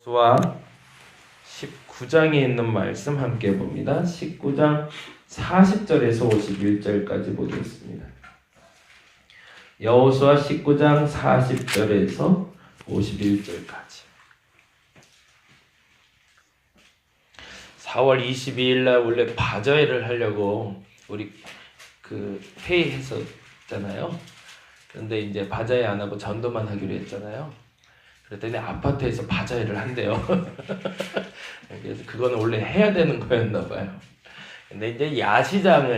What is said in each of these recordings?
수와 19장에 있는 말씀 함께 봅니다. 19장 40절에서 51절까지 보겠습니다. 여호수아 19장 40절에서 51절까지. 4월 22일 날 원래 바저회를 하려고 우리 회의했었잖아요. 그런데 이제 바저회 안 하고 전도만 하기로 했잖아요. 그랬더니 아파트에서 바자회를 한대요. 그래서 그거는 원래 해야 되는 거였나 봐요. 근데 이제 야시장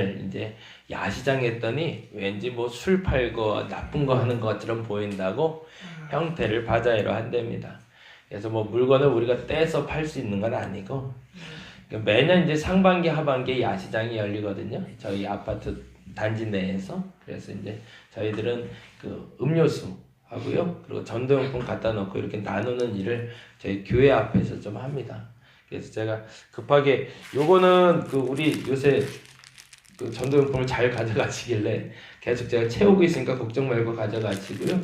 했더니 왠지 뭐 술 팔고 나쁜 거 하는 것처럼 보인다고 형태를 바자회로 한답니다. 그래서 뭐 물건을 우리가 떼서 팔 수 있는 건 아니고 매년 이제 상반기 하반기에 야시장이 열리거든요. 저희 아파트 단지 내에서. 그래서 이제 저희들은 그 음료수 하고요. 그리고 전도용품 갖다 놓고 이렇게 나누는 일을 저희 교회 앞에서 좀 합니다. 그래서 제가 급하게 요거는 우리 요새 전도용품을 잘 가져가시길래 계속 제가 채우고 있으니까 걱정 말고 가져가시고요.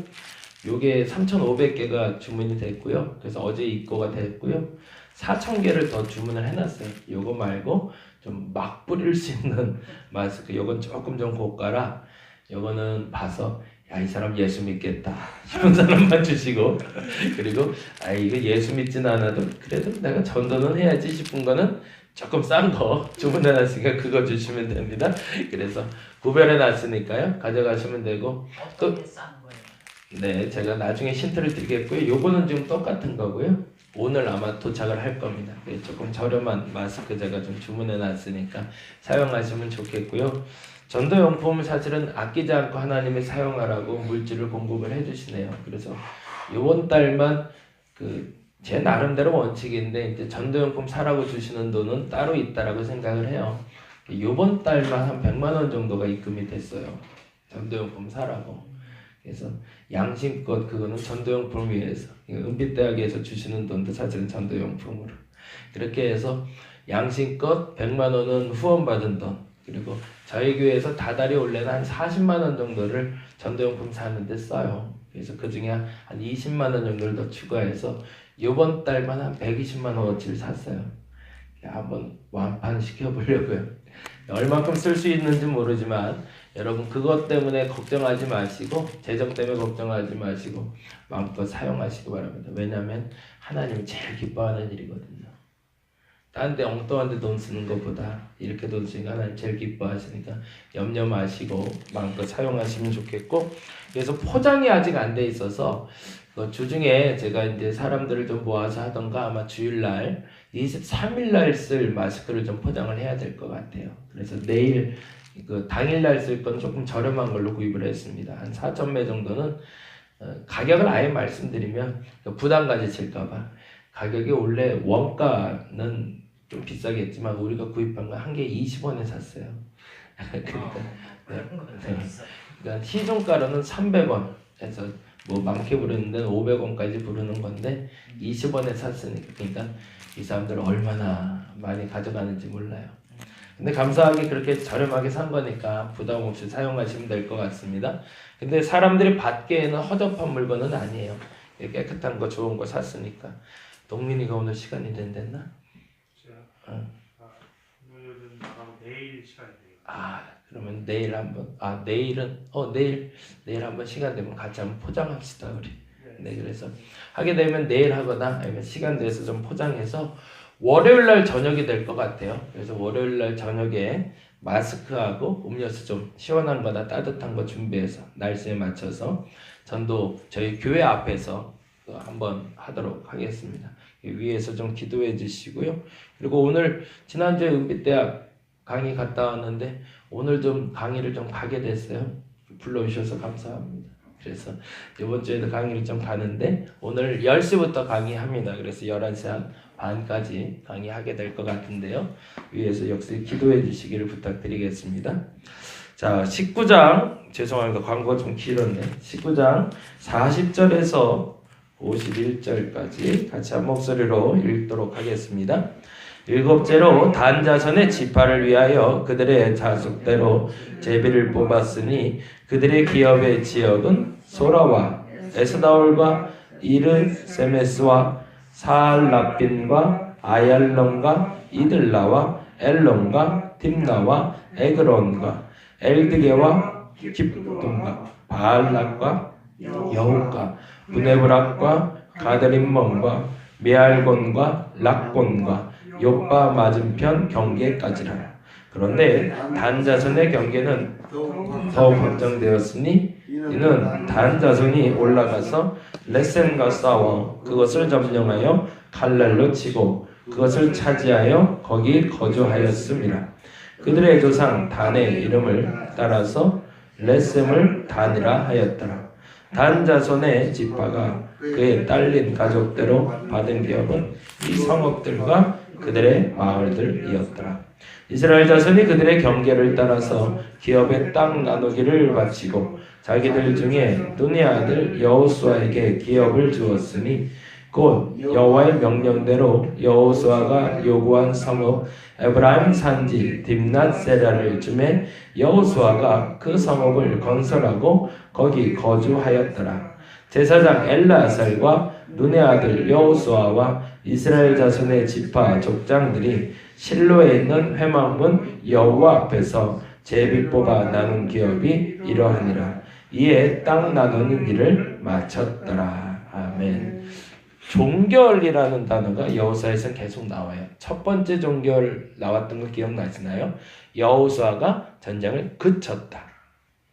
요게 3,500개가 주문이 됐고요. 그래서 어제 입고가 됐고요. 4,000개를 더 주문을 해놨어요. 요거 말고 좀 막 뿌릴 수 있는 마스크. 요건 조금 좀 고가라. 요거는 봐서 야, 이 사람 예수 믿겠다 싶은 사람만 주시고, 그리고 이거 예수 믿진 않아도 그래도 내가 전도는 해야지 싶은 거는 조금 싼 거 주문해놨으니까 그거 주시면 됩니다. 그래서 구별해놨으니까요, 가져가시면 되고. 어떻게 싼 거예요? 네, 제가 나중에 힌트를 드리겠고요. 요거는 지금 똑같은 거고요. 오늘 아마 도착을 할 겁니다. 조금 저렴한 마스크 제가 좀 주문해놨으니까 사용하시면 좋겠고요. 전도용품 사실은 아끼지 않고 하나님이 사용하라고 물질을 공급을 해주시네요. 그래서 이번 달만 제 나름대로 원칙인데 이제 전도용품 사라고 주시는 돈은 따로 있다라고 생각을 해요. 이번 달만 한 100만 원 정도가 입금이 됐어요. 전도용품 사라고. 그래서 양심껏 그거는 전도용품을 위해서 은빛대학에서 주시는 돈도 사실은 전도용품으로 그렇게 해서 양심껏 100만 원은 후원받은 돈, 그리고 저희 교회에서 다달이 원래는 한 40만 원 정도를 전도용품 사는데 써요. 그래서 그 중에 한 20만 원 정도를 더 추가해서 이번 달만 한 120만 원어치를 샀어요. 한번 완판 시켜보려고요. 얼만큼 쓸 수 있는지 모르지만 여러분 그것 때문에 걱정하지 마시고, 재정 때문에 걱정하지 마시고 마음껏 사용하시기 바랍니다. 왜냐하면 하나님이 제일 기뻐하는 일이거든요. 딴 데 엉뚱한 데 돈 쓰는 것보다 이렇게 돈 쓰니까 하나님 제일 기뻐하시니까 염려 마시고 마음껏 사용하시면 좋겠고, 그래서 포장이 아직 안 돼 있어서 주중에 제가 이제 사람들을 좀 모아서 하던가 아마 주일날 23일날 쓸 마스크를 좀 포장을 해야 될 것 같아요. 그래서 내일 당일날 쓸 건 조금 저렴한 걸로 구입을 했습니다. 한 4,000매 정도는 가격을 아예 말씀드리면 부담 가지실까봐, 가격이 원래 원가는 좀 비싸겠지만 우리가 구입한 건 한 개에 20원에 샀어요. 그러니까 시중가로는 300원 해서 뭐 많게 부르는 데는 500원까지 부르는 건데 20원에 샀으니까, 그러니까 이 사람들 얼마나 많이 가져가는지 몰라요. 근데 감사하게 그렇게 저렴하게 산 거니까 부담 없이 사용하시면 될 것 같습니다. 근데 사람들이 받기에는 허접한 물건은 아니에요. 깨끗한 거 좋은 거 샀으니까. 동민이가 오늘 시간이 된댔나? 오늘은 내일 시간이 돼요. 그러면 내일 한번. 내일 한번 시간 되면 같이 한번 포장합시다 우리. 네, 그래서 하게 되면 내일 하거나 아니면 시간 돼서 좀 포장해서 월요일 날 저녁이 될 것 같아요. 그래서 월요일 날 저녁에 마스크하고 음료수 좀 시원한 거나 따뜻한 거 준비해서 날씨에 맞춰서 전도 저희 교회 앞에서 한번 하도록 하겠습니다. 위에서 좀 기도해 주시고요. 그리고 오늘 지난주에 은빛대학 강의 갔다 왔는데 오늘 좀 강의를 좀 가게 됐어요. 불러주셔서 감사합니다. 그래서 이번 주에도 강의를 좀 가는데 오늘 10시부터 강의합니다. 그래서 11시 반까지 강의하게 될 것 같은데요. 위에서 역시 기도해 주시기를 부탁드리겠습니다. 자, 19장, 죄송합니다. 광고가 좀 길었네. 19장 40절에서 51절까지 같이 한 목소리로 읽도록 하겠습니다. 일곱째로 단 자손의 지파를 위하여 그들의 자속대로 제비를 뽑았으니 그들의 기업의 지역은 소라와 에스다올과 이르세메스와 사알라빈과 아얄론과 이들라와 엘론과 tim나와 에그론과 엘드게와 기쁨과 바알락과 여우가 부네브락과 가드림몬과 메알곤과 락곤과 요빠 맞은편 경계까지라. 그런데 단 자손의 경계는 더욱 확장되었으니 이는 단 자손이 올라가서 레센과 싸워 그것을 점령하여 칼날로 치고 그것을 차지하여 거기 거주하였음이라. 그들의 조상 단의 이름을 따라서 레셈을 단이라 하였더라. 단 자손의 지파가 그의 딸린 가족대로 받은 기업은 이 성읍들과 그들의 마을들이었더라. 이스라엘 자손이 그들의 경계를 따라서 기업의 땅 나누기를 마치고 자기들 중에 눈의 아들 여호수아에게 기업을 주었으니 곧 여호와의 명령대로 여호수아가 요구한 성읍 에브라임 산지 딥낫 세라를 주매 여호수아가 그 성읍을 건설하고 거기 거주하였더라. 제사장 엘르아살과 눈의 아들 여호수아와 이스라엘 자손의 지파 족장들이 실로에 있는 회막문 여호와 앞에서 제비 뽑아 나눈 기업이 이러하니라. 이에 땅 나누는 일을 마쳤더라. 아멘. 종결이라는 단어가 여호수아에서 계속 나와요. 첫 번째 종결 나왔던 거 기억나시나요? 여호수아가 전쟁을 그쳤다.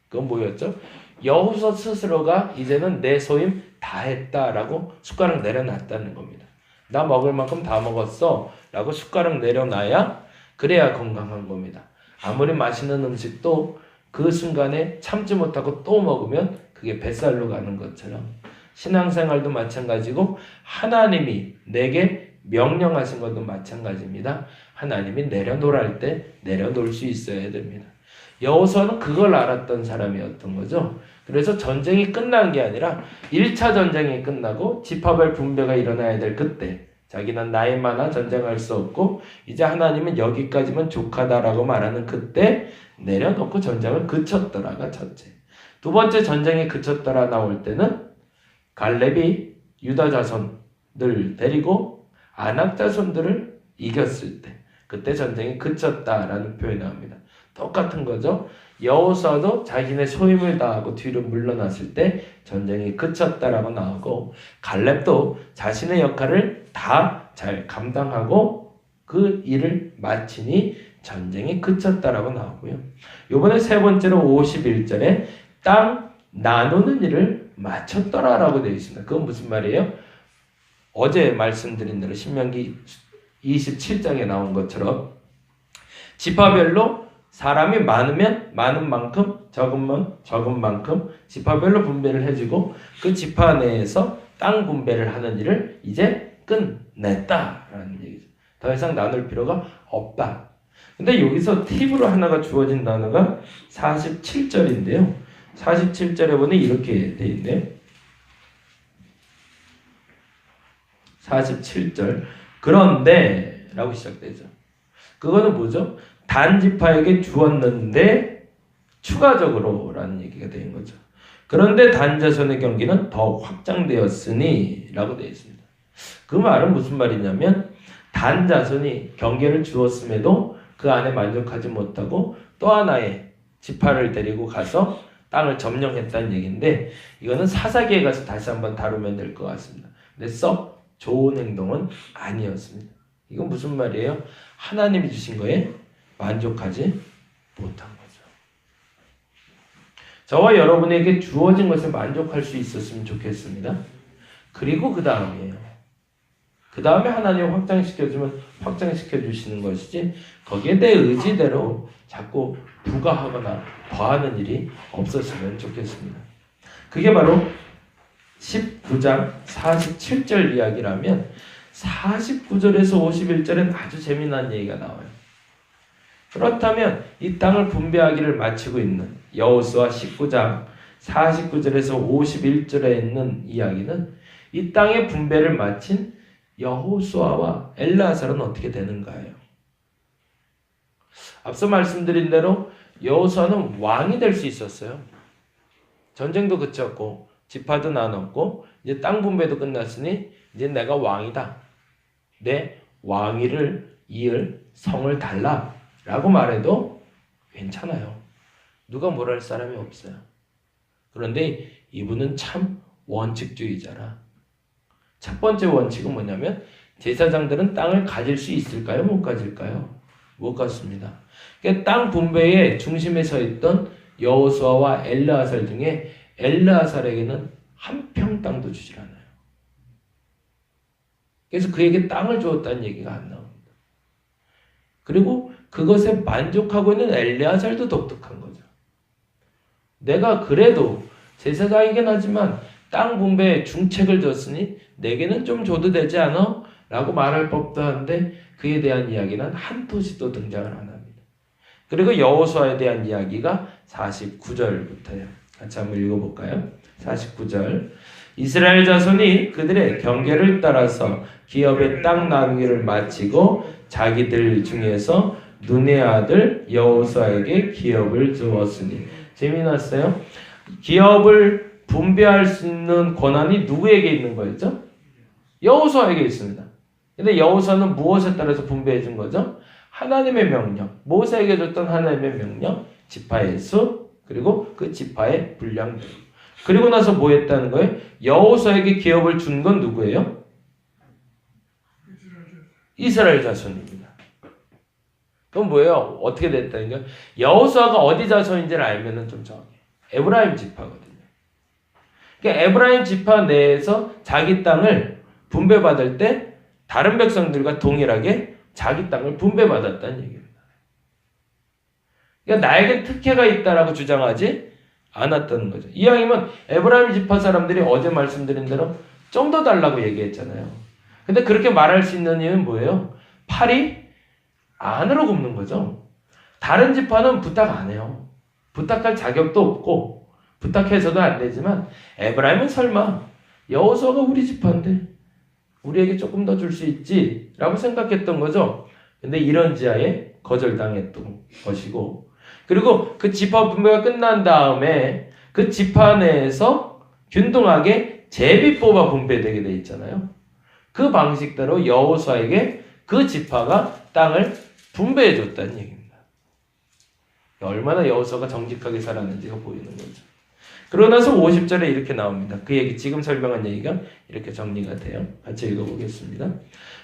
그건 뭐였죠? 여호수아 스스로가 이제는 내 소임 다 했다라고 숟가락 내려놨다는 겁니다. 나 먹을 만큼 다 먹었어 라고 숟가락 내려놔야 그래야 건강한 겁니다. 아무리 맛있는 음식도 그 순간에 참지 못하고 또 먹으면 그게 뱃살로 가는 것처럼 신앙생활도 마찬가지고 하나님이 내게 명령하신 것도 마찬가지입니다. 하나님이 내려놓으랄 때 내려놓을 수 있어야 됩니다. 여호수아는 그걸 알았던 사람이었던 거죠. 그래서 전쟁이 끝난 게 아니라 1차 전쟁이 끝나고 지파별 분배가 일어나야 될 그때 자기는 나이 많아 전쟁할 수 없고 이제 하나님은 여기까지면 족하다라고 말하는 그때 내려놓고 전쟁을 그쳤더라가 첫째. 두 번째 전쟁이 그쳤더라 나올 때는 갈렙이 유다 자손들 데리고 아낙 자손들을 이겼을 때 그때 전쟁이 그쳤다라는 표현이 나옵니다. 똑같은 거죠. 여호수아도 자기네 소임을 다하고 뒤로 물러났을 때 전쟁이 그쳤다라고 나오고 갈렙도 자신의 역할을 다 잘 감당하고 그 일을 마치니 전쟁이 그쳤다라고 나오고요. 이번에 세 번째로 51절에 땅 나누는 일을 마쳤더라라고 되어 있습니다. 그건 무슨 말이에요? 어제 말씀드린 대로 신명기 27장에 나온 것처럼 지파별로 사람이 많으면 많은 만큼 적으면 적은 만큼 지파별로 분배를 해주고 그 지파 내에서 땅 분배를 하는 일을 이제 끝냈다라는 얘기죠. 더 이상 나눌 필요가 없다. 근데 여기서 팁으로 하나가 주어진 단어가 47절인데요. 47절에 보니 이렇게 돼 있네요. 47절 그런데 라고 시작되죠. 그거는 뭐죠? 단지파에게 주었는데 추가적으로 라는 얘기가 되는 거죠. 그런데 단자손의 경기는 더 확장되었으니 라고 되어 있습니다. 그 말은 무슨 말이냐면 단자손이 경계를 주었음에도 그 안에 만족하지 못하고 또 하나의 지파를 데리고 가서 땅을 점령했다는 얘기인데 이거는 사사기에 가서 다시 한번 다루면 될 것 같습니다. 근데 썩 좋은 행동은 아니었습니다. 이건 무슨 말이에요? 하나님이 주신 거에 만족하지 못한 거죠. 저와 여러분에게 주어진 것에 만족할 수 있었으면 좋겠습니다. 그리고 그 다음이에요. 그 다음에 하나님 확장시켜주면 확장시켜주시는 것이지 거기에 내 의지대로 자꾸 부과하거나 더하는 일이 없었으면 좋겠습니다. 그게 바로 19장 47절 이야기라면 49절에서 51절엔 아주 재미난 얘기가 나와요. 그렇다면 이 땅을 분배하기를 마치고 있는 여호수아 19장 49절에서 51절에 있는 이야기는 이 땅의 분배를 마친 여호수아와 엘르아살은 어떻게 되는가요? 앞서 말씀드린 대로 여호수아는 왕이 될 수 있었어요. 전쟁도 그쳤고 지파도 나눴고 이제 땅 분배도 끝났으니 이제 내가 왕이다. 내 왕위를 이을 성을 달라라고 말해도 괜찮아요. 누가 뭘 할 사람이 없어요. 그런데 이분은 참 원칙주의자라. 첫 번째 원칙은 뭐냐면 제사장들은 땅을 가질 수 있을까요? 못 가질까요? 못 갖습니다. 그러니까 땅 분배의 중심에 서 있던 여호수아와 엘르아살 중에 엘르아살에게는 한 평 땅도 주질 않아요. 그래서 그에게 땅을 주었다는 얘기가 안 나옵니다. 그리고 그것에 만족하고 있는 엘르아살도 독특한 거죠. 내가 그래도 제사장이긴 하지만 땅 분배에 중책을 줬으니 내게는 좀 줘도 되지 않아? 라고 말할 법도 한데 그에 대한 이야기는 한 토시도 등장을 안 합니다. 그리고 여호수아에 대한 이야기가 49절부터요. 같이 한번 읽어볼까요? 49절. 이스라엘 자손이 그들의 경계를 따라서 기업의 땅 나누기를 마치고 자기들 중에서 눈의 아들 여호수아에게 기업을 주었으니. 재미났어요? 기업을 분배할 수 있는 권한이 누구에게 있는 거였죠? 여호수아에게 있습니다. 근데 여호수아는 무엇에 따라서 분배해 준 거죠? 하나님의 명령, 모세에게 줬던 하나님의 명령, 지파의 수, 그리고 그 지파의 분량대로. 그리고 나서 뭐 했다는 거예요? 여호수아에게 기업을 준 건 누구예요? 이스라엘 자손입니다. 그럼 뭐예요? 어떻게 됐다는 거예요? 여호수아가 어디 자손인지를 알면은 좀 정해요. 에브라임 지파거든요. 그러니까 에브라임 지파 내에서 자기 땅을 분배받을 때 다른 백성들과 동일하게 자기 땅을 분배받았다는 얘기입니다. 그러니까 나에게 특혜가 있다라고 주장하지 않았다는 거죠. 이왕이면 에브라임 지파 사람들이 어제 말씀드린 대로 좀 더 달라고 얘기했잖아요. 근데 그렇게 말할 수 있는 이유는 뭐예요? 팔이 안으로 굽는 거죠. 다른 지파는 부탁 안 해요. 부탁할 자격도 없고 부탁해서도 안 되지만 에브라임은 설마 여호수아가 우리 지파인데 우리에게 조금 더 줄 수 있지 라고 생각했던 거죠. 근데 이런 지하에 거절당했던 것이고, 그리고 그 지파 분배가 끝난 다음에 그 지파 내에서 균등하게 제비 뽑아 분배되게 돼 있잖아요. 그 방식대로 여호수아에게 그 지파가 땅을 분배해 줬다는 얘기입니다. 얼마나 여호수아가 정직하게 살았는지가 보이는 거죠. 그러고 나서 50절에 이렇게 나옵니다. 그 얘기, 지금 설명한 얘기가 이렇게 정리가 돼요. 같이 읽어보겠습니다.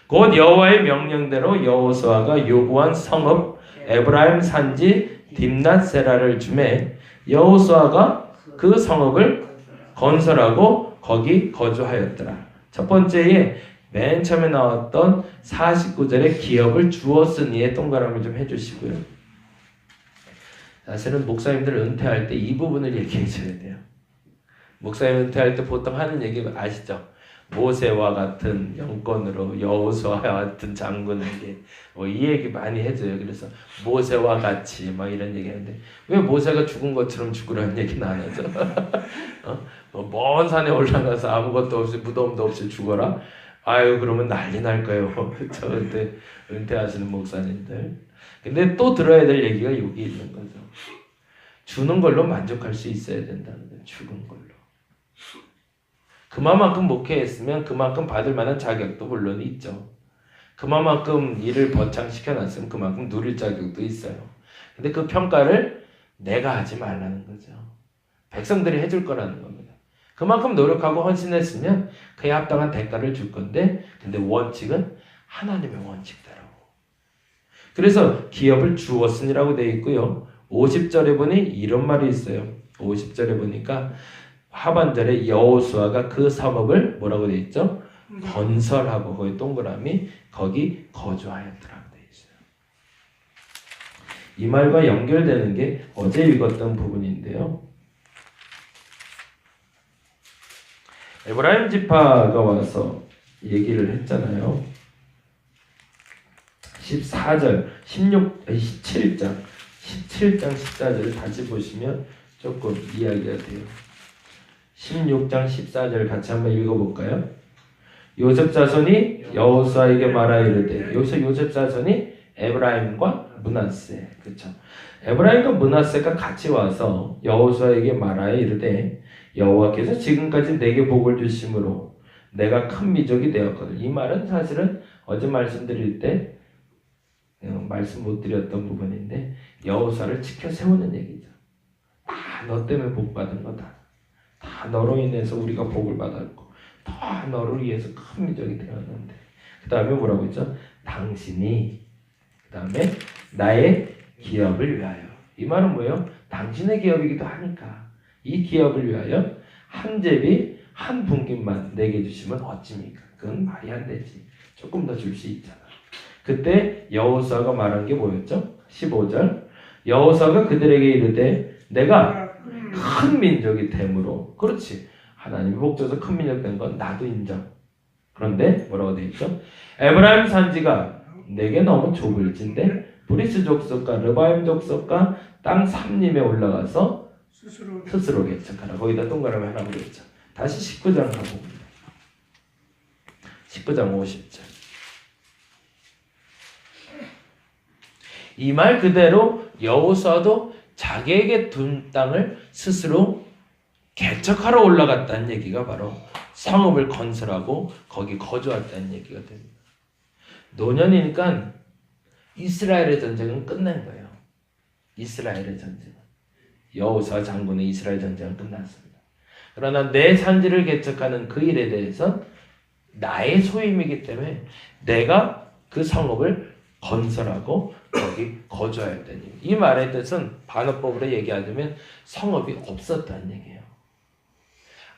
곧 여호와의 명령대로 여호수아가 요구한 성읍 에브라임 산지 딥낫세라를 주매 여호수아가 그 성읍을 건설하고 거기 거주하였더라. 첫 번째에 맨 처음에 나왔던 49절에 기업을 주었으니에 동그라미 좀 해주시고요. 사실은 목사님들 은퇴할 때 이 부분을 얘기해 줘야 돼요. 목사님 은퇴할 때 보통 하는 얘기 아시죠? 모세와 같은 영권으로 여호수아와 같은 장군에게 뭐 이 얘기 많이 해줘요. 그래서 모세와 같이 막 이런 얘기 하는데 왜 모세가 죽은 것처럼 죽으라는 얘기는 안 하죠? 먼 산에 올라가서 아무것도 없이 무덤도 없이 죽어라? 아유 그러면 난리 날 거예요. 저 은퇴하시는 목사님들. 근데 또 들어야 될 얘기가 여기 있는 거죠. 주는 걸로 만족할 수 있어야 된다는 거예요. 죽은 걸로. 그만큼 목회했으면 그만큼 받을 만한 자격도 물론 있죠. 그만큼 일을 번창시켜놨으면 그만큼 누릴 자격도 있어요. 근데 그 평가를 내가 하지 말라는 거죠. 백성들이 해줄 거라는 겁니다. 그만큼 노력하고 헌신했으면 그에 합당한 대가를 줄 건데, 근데 원칙은 하나님의 원칙대로. 그래서 기업을 주었으니라고 되어 있고요. 50절에 보니 이런 말이 있어요. 50절에 보니까 하반절에 여호수아가 그 성읍을 뭐라고 되어 있죠? 건설하고 거기 동그라미 거기 거주하였더라고 되어 있어요. 이 말과 연결되는 게 어제 읽었던 부분인데요. 에브라임 지파가 와서 얘기를 했잖아요. 14절, 17장 14절을 다시 보시면 조금 이야기가 돼요. 16장 14절 같이 한번 읽어볼까요? 요셉 자손이 여호수아에게 말하 이르되, 여기서 요셉 자손이 에브라임과 므낫세, 그렇죠? 에브라임과 므낫세가 같이 와서 여호수아에게 말하여 이르되 여호와께서 지금까지 내게 복을 주심으로 내가 큰 민족이 되었거든. 이 말은 사실은 어제 말씀드릴 때 말씀 못 드렸던 부분인데 여호사를 지켜 세우는 얘기죠. 다 너 때문에 복 받은 거다. 다 너로 인해서 우리가 복을 받았고 다 너를 위해서 큰 민족이 되었는데 그 다음에 뭐라고 했죠? 당신이 그 다음에 나의 기업을 위하여. 이 말은 뭐예요? 당신의 기업이기도 하니까 이 기업을 위하여 한 제비 한 분깃만 내게 주시면 어찌입니까? 그건 말이 안 되지. 조금 더 줄 수 있잖아. 그때 여호수아가 말한 게 뭐였죠? 15절 여호수아가 그들에게 이르되 내가 큰 민족이 됨으로. 그렇지. 하나님이 복 줘서 큰 민족 된 건 나도 인정. 그런데 뭐라고 되어 있죠? 에브라임 산지가 내게 너무 좁을진데 브리스 족속과 르바임 족속과 땅 삼림에 올라가서 스스로 개척하라. 거기다 동그라미 하나 그랬죠. 다시 19장 가봅니다. 19장 50절. 이 말 그대로 여호수아도 자기에게 둔 땅을 스스로 개척하러 올라갔다는 얘기가 바로 성읍을 건설하고 거기 거주했다는 얘기가 됩니다. 노년이니까 이스라엘의 전쟁은 끝난 거예요. 이스라엘의 전쟁은. 여호수아 장군의 이스라엘 전쟁은 끝났습니다. 그러나 내 산지를 개척하는 그 일에 대해서 나의 소임이기 때문에 내가 그 성읍을 건설하고 거기 거주해야 된다는 얘기. 이 말의 뜻은 반어법으로 얘기하자면 성읍이 없었다는 얘기예요.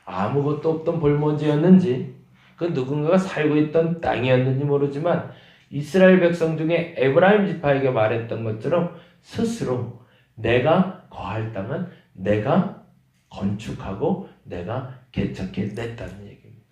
아무것도 없던 볼모지였는지 그 누군가가 살고 있던 땅이었는지 모르지만 이스라엘 백성 중에 에브라임 지파에게 말했던 것처럼 스스로 내가 거할 땅은 내가 건축하고 내가 개척해 냈다는 얘기입니다.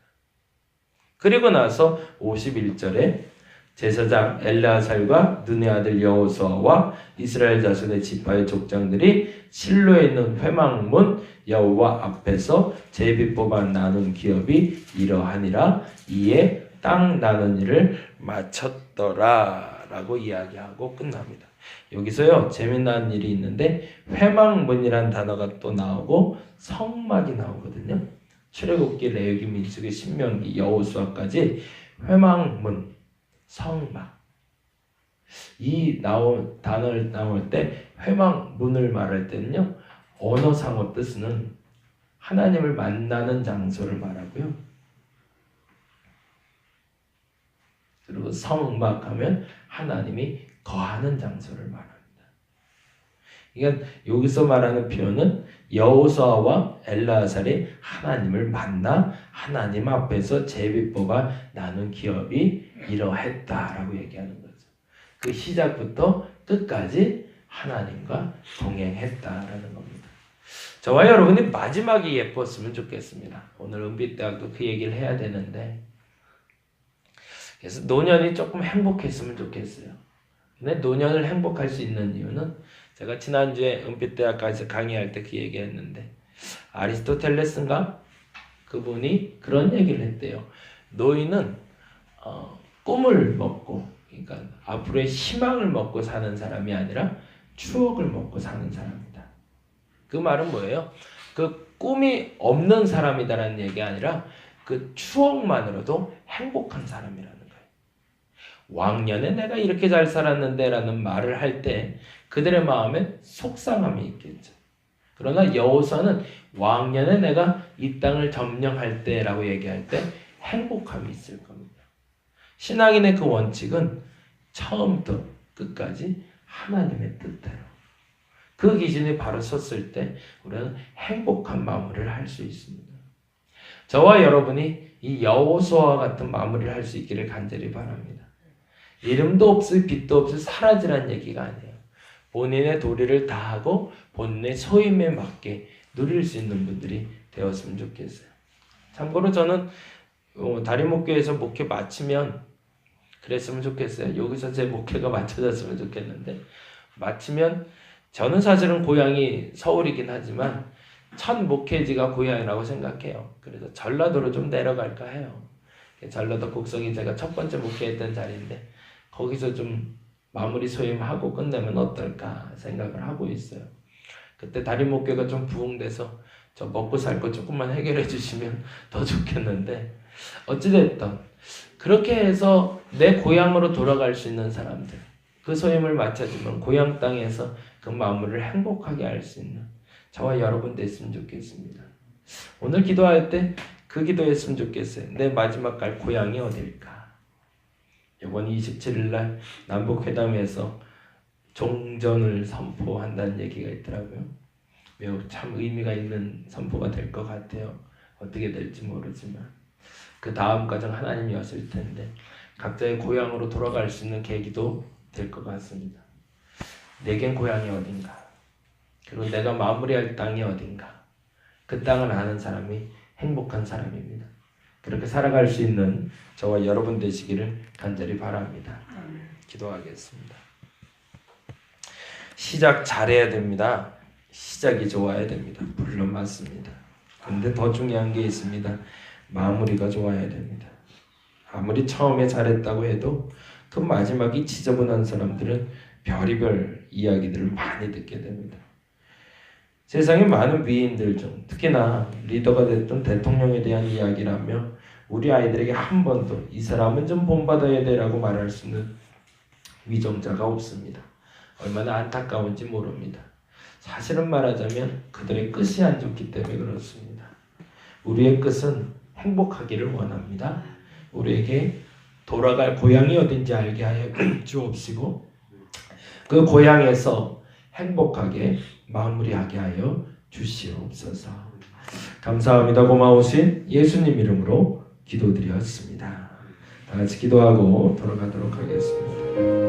그리고 나서 51절에 제사장 엘르아살과 눈의 아들 여호수아와 이스라엘 자손의 지파의 족장들이 실로에 있는 회막문 여호와 앞에서 제비 뽑아 나눈 기업이 이러하니라. 이에 땅 나눈 일을 마쳤더라 라고 이야기하고 끝납니다. 여기서요 재미난 일이 있는데 회막문이란 단어가 또 나오고 성막이 나오거든요. 출애굽기, 레위기, 민수기, 신명기, 여호수아까지 회막문, 성막 이 단어를 나올 때 회막문을 말할 때는요 언어상어 뜻은 하나님을 만나는 장소를 말하고요. 그리고 성막하면 하나님이 거하는 장소를 말합니다. 그러니까 여기서 말하는 표현은 여호수아와 엘르아살이 하나님을 만나 하나님 앞에서 제비 뽑아 나눈 기업이 이러했다라고 얘기하는 거죠. 그 시작부터 끝까지 하나님과 동행했다라는 겁니다. 저와 여러분이 마지막이 예뻤으면 좋겠습니다. 오늘 은빛대학도 그 얘기를 해야 되는데 그래서 노년이 조금 행복했으면 좋겠어요. 근데 노년을 행복할 수 있는 이유는 제가 지난주에 은빛대학까지 강의할 때 그 얘기했는데 아리스토텔레스인가? 그분이 그런 얘기를 했대요. 노인은 꿈을 먹고 그러니까 앞으로의 희망을 먹고 사는 사람이 아니라 추억을 먹고 사는 사람이다. 그 말은 뭐예요? 그 꿈이 없는 사람이다라는 얘기 아니라 그 추억만으로도 행복한 사람이라는 거예요. 왕년에 내가 이렇게 잘 살았는데 라는 말을 할 때 그들의 마음에 속상함이 있겠죠. 그러나 여호수아는 왕년에 내가 이 땅을 점령할 때라고 얘기할 때 행복함이 있을 겁니다. 신앙인의 그 원칙은 처음부터 끝까지 하나님의 뜻대로 그 기준이 바로 섰을 때 우리는 행복한 마무리를 할 수 있습니다. 저와 여러분이 이 여호수아와 같은 마무리를 할 수 있기를 간절히 바랍니다. 이름도 없이 빛도 없이 사라지란 얘기가 아니에요. 본인의 도리를 다하고 본인의 소임에 맞게 누릴 수 있는 분들이 되었으면 좋겠어요. 참고로 저는 다리목교에서 목회 마치면 그랬으면 좋겠어요. 여기서 제 목회가 맞춰졌으면 좋겠는데 마치면 저는 사실은 고향이 서울이긴 하지만 첫 목회지가 고향이라고 생각해요. 그래서 전라도로 좀 내려갈까 해요. 전라도 곡성이 제가 첫 번째 목회했던 자리인데 거기서 좀 마무리 소임하고 끝내면 어떨까 생각을 하고 있어요. 그때 다리목교가 좀 부흥돼서 저 먹고 살 거 조금만 해결해 주시면 더 좋겠는데 어찌됐든 그렇게 해서 내 고향으로 돌아갈 수 있는 사람들, 그 소임을 맡아주면 고향 땅에서 그 마음을 행복하게 할 수 있는 저와 여러분 됐으면 좋겠습니다. 오늘 기도할 때 그 기도했으면 좋겠어요. 내 마지막 갈 고향이 어딜까? 이번 27일 날 남북회담에서 종전을 선포한다는 얘기가 있더라고요. 매우 참 의미가 있는 선포가 될 것 같아요. 어떻게 될지 모르지만 그 다음 과정 하나님이었을 텐데 각자의 고향으로 돌아갈 수 있는 계기도 될 것 같습니다. 내겐 고향이 어딘가, 그리고 내가 마무리할 땅이 어딘가, 그 땅을 아는 사람이 행복한 사람입니다. 그렇게 살아갈 수 있는 저와 여러분 되시기를 간절히 바랍니다. 기도하겠습니다. 시작 잘해야 됩니다. 시작이 좋아야 됩니다. 물론 맞습니다. 근데 더 중요한 게 있습니다. 마무리가 좋아야 됩니다. 아무리 처음에 잘했다고 해도 그 마지막이 지저분한 사람들은 별의별 이야기들을 많이 듣게 됩니다. 세상의 많은 위인들 중 특히나 리더가 됐던 대통령에 대한 이야기라며 우리 아이들에게 한 번도 이 사람은 좀 본받아야 돼라고 말할 수 있는 위정자가 없습니다. 얼마나 안타까운지 모릅니다. 사실은 말하자면 그들의 끝이 안 좋기 때문에 그렇습니다. 우리의 끝은 행복하기를 원합니다. 우리에게 돌아갈 고향이 어딘지 알게 하여 주옵시고 그 고향에서 행복하게 마무리하게 하여 주시옵소서. 감사합니다. 고마우신 예수님 이름으로 기도드렸습니다. 다 같이 기도하고 돌아가도록 하겠습니다.